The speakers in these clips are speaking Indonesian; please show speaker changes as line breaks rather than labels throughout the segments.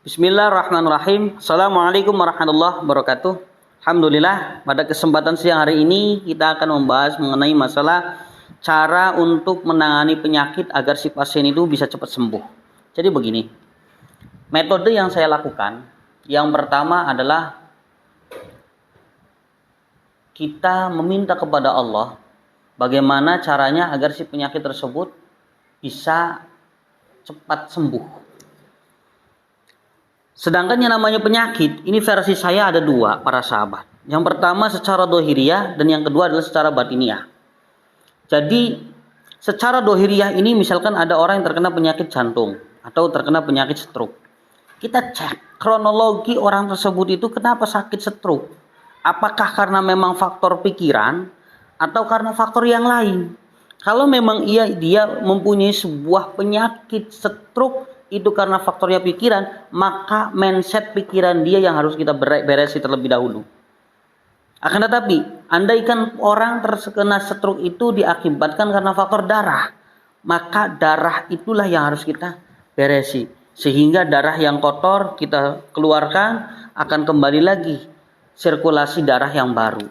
Bismillahirrahmanirrahim. Assalamualaikum warahmatullahi wabarakatuh. Alhamdulillah, pada kesempatan siang hari ini kita akan membahas mengenai masalah cara untuk menangani penyakit agar si pasien itu bisa cepat sembuh. Jadi begini, metode yang saya lakukan, yang pertama adalah kita meminta kepada Allah bagaimana caranya agar si penyakit tersebut bisa cepat sembuh. Sedangkan yang namanya penyakit, ini versi saya ada dua para sahabat. Yang pertama secara dohiriyah dan yang kedua adalah secara batiniah. Jadi secara dohiriyah ini misalkan ada orang yang terkena penyakit jantung atau terkena penyakit stroke. Kita cek kronologi orang tersebut itu kenapa sakit stroke. Apakah karena memang faktor pikiran atau karena faktor yang lain. Kalau memang dia mempunyai sebuah penyakit stroke itu karena faktornya pikiran, maka mindset pikiran dia yang harus kita beresi terlebih dahulu. Akan tetapi, andaikan orang terkena stroke itu diakibatkan karena faktor darah, maka darah itulah yang harus kita beresi. Sehingga darah yang kotor kita keluarkan akan kembali lagi sirkulasi darah yang baru,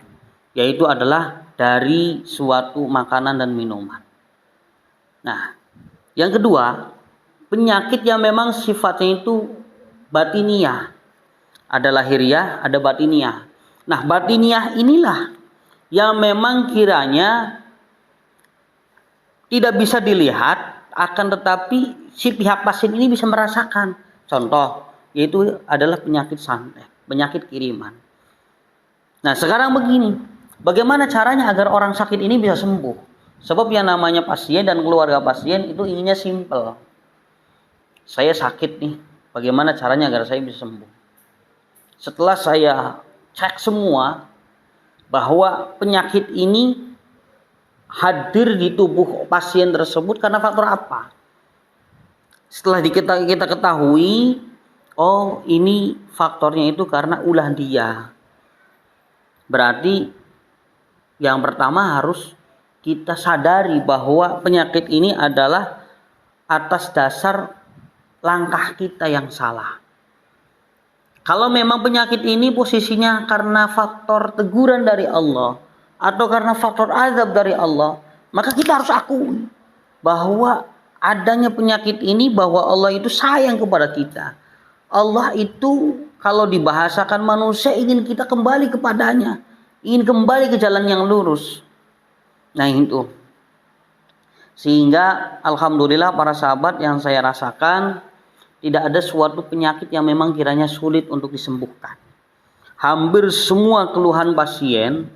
yaitu adalah dari suatu makanan dan minuman. Nah, yang kedua, penyakit yang memang sifatnya itu batiniah. Ada lahiriah, ada batiniah. Nah, batiniah inilah yang memang kiranya tidak bisa dilihat, akan tetapi si pihak pasien ini bisa merasakan. Contoh, yaitu adalah penyakit santet, penyakit kiriman. Nah, sekarang begini, bagaimana caranya agar orang sakit ini bisa sembuh? Sebab yang namanya pasien dan keluarga pasien itu inginnya simpel. Saya sakit nih, bagaimana caranya agar saya bisa sembuh? Setelah saya cek semua bahwa penyakit ini hadir di tubuh pasien tersebut karena faktor apa? Setelah kita ketahui, oh ini faktornya itu karena ulah dia. Berarti yang pertama harus kita sadari bahwa penyakit ini adalah atas dasar langkah kita yang salah. Kalau memang penyakit ini posisinya karena faktor teguran dari Allah atau karena faktor azab dari Allah, maka kita harus akui bahwa adanya penyakit ini, bahwa Allah itu sayang kepada kita. Allah itu kalau dibahasakan manusia ingin kita kembali kepadanya, ingin kembali ke jalan yang lurus. Nah itu. Sehingga alhamdulillah para sahabat, yang saya rasakan tidak ada suatu penyakit yang memang kiranya sulit untuk disembuhkan. Hampir semua keluhan pasien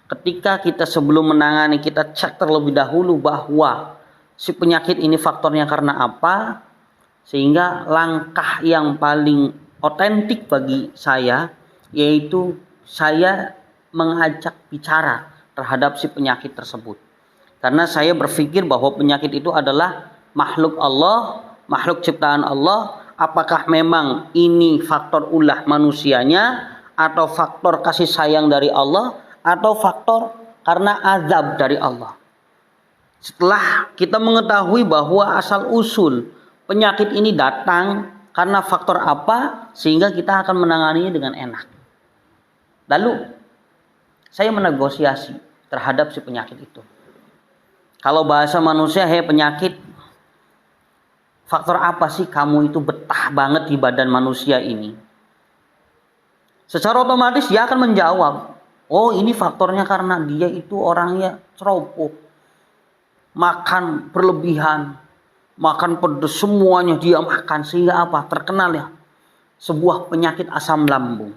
ketika kita sebelum menangani kita cek terlebih dahulu bahwa si penyakit ini faktornya karena apa, sehingga langkah yang paling otentik bagi saya yaitu saya mengajak bicara terhadap si penyakit tersebut. Karena saya berpikir bahwa penyakit itu adalah makhluk Allah, makhluk ciptaan Allah. Apakah memang ini faktor ulah manusianya, atau faktor kasih sayang dari Allah, atau faktor karena azab dari Allah? Setelah kita mengetahui bahwa asal usul penyakit ini datang karena faktor apa, sehingga kita akan menanganinya dengan enak. Lalu saya menegosiasi terhadap si penyakit itu. Kalau bahasa manusia, penyakit, faktor apa sih kamu itu betah banget di badan manusia ini? Secara otomatis dia akan menjawab, oh ini faktornya karena dia itu orangnya ceroboh, makan berlebihan, makan pedas, semuanya dia makan, sehingga apa? Terkenal ya, sebuah penyakit asam lambung.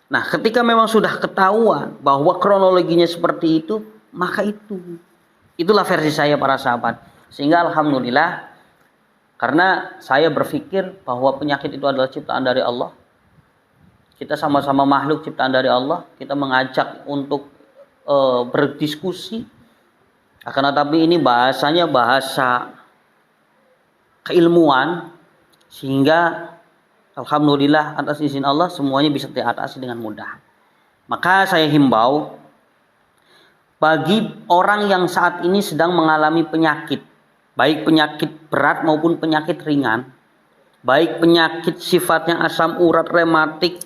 Nah, ketika memang sudah ketahuan bahwa kronologinya seperti itu, maka itulah versi saya para sahabat. Sehingga alhamdulillah, karena saya berpikir bahwa penyakit itu adalah ciptaan dari Allah. Kita sama-sama makhluk ciptaan dari Allah. Kita mengajak untuk berdiskusi. Akan tetapi ini bahasanya bahasa keilmuan. Sehingga alhamdulillah atas izin Allah semuanya bisa diatasi dengan mudah. Maka saya himbau bagi orang yang saat ini sedang mengalami penyakit, baik penyakit berat maupun penyakit ringan, baik penyakit sifatnya asam urat, rematik,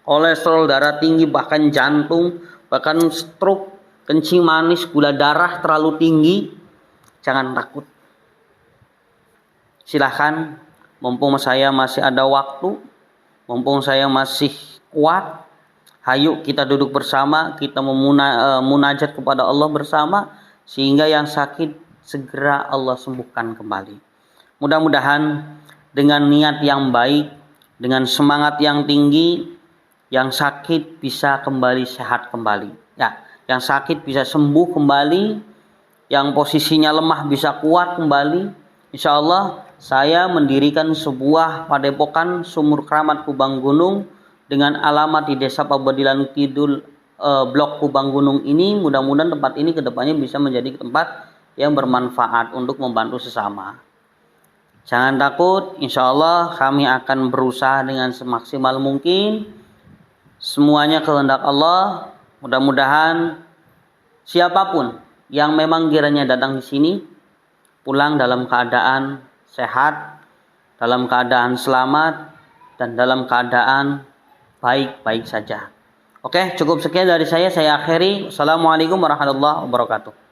kolesterol darah tinggi, bahkan jantung, bahkan stroke, kencing manis, gula darah terlalu tinggi, jangan takut. Silahkan, mumpung saya masih ada waktu, mumpung saya masih kuat, hayu kita duduk bersama, kita munajat kepada Allah bersama, sehingga yang sakit segera Allah sembuhkan kembali. Mudah-mudahan dengan niat yang baik, dengan semangat yang tinggi, yang sakit bisa kembali sehat kembali. Ya, yang sakit bisa sembuh kembali, yang posisinya lemah bisa kuat kembali. Insya Allah saya mendirikan sebuah padepokan Sumur Keramat Kubang Gunung dengan alamat di Desa Pabadilan Kidul, Blok Kubang Gunung ini. Mudah-mudahan tempat ini kedepannya bisa menjadi tempat yang bermanfaat untuk membantu sesama. Jangan takut, insya Allah kami akan berusaha dengan semaksimal mungkin. Semuanya kehendak Allah. Mudah-mudahan siapapun yang memang kiranya datang di sini pulang dalam keadaan sehat, dalam keadaan selamat, dan dalam keadaan baik-baik saja. Oke, cukup sekian dari saya akhiri. Assalamualaikum warahmatullahi wabarakatuh.